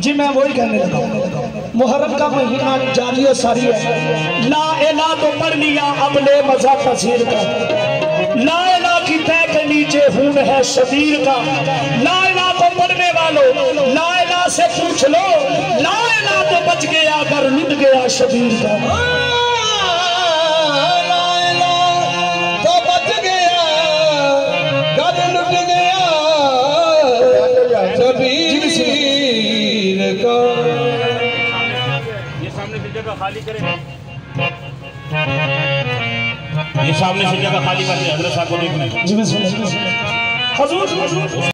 जी मैं वही कहने लगा, मुहर्रम का महीना जारी और सारी है। ला इला तो पढ़ लिया अब ले मजा तस्वीर का, ला इला की तय के नीचे खून है शबीर का। ला इला को पढ़ने वालों ला इला से पूछ लो, ला इला तो बच गया अगर लुट गया शबीर का। ला इला तो बच गया अगर लुट गया शबीर का। ये सामने से जगह खाली करें, ये सामने से जगह खाली कर दे, हजरत साहब को देखना। जी मैं सुन हजूर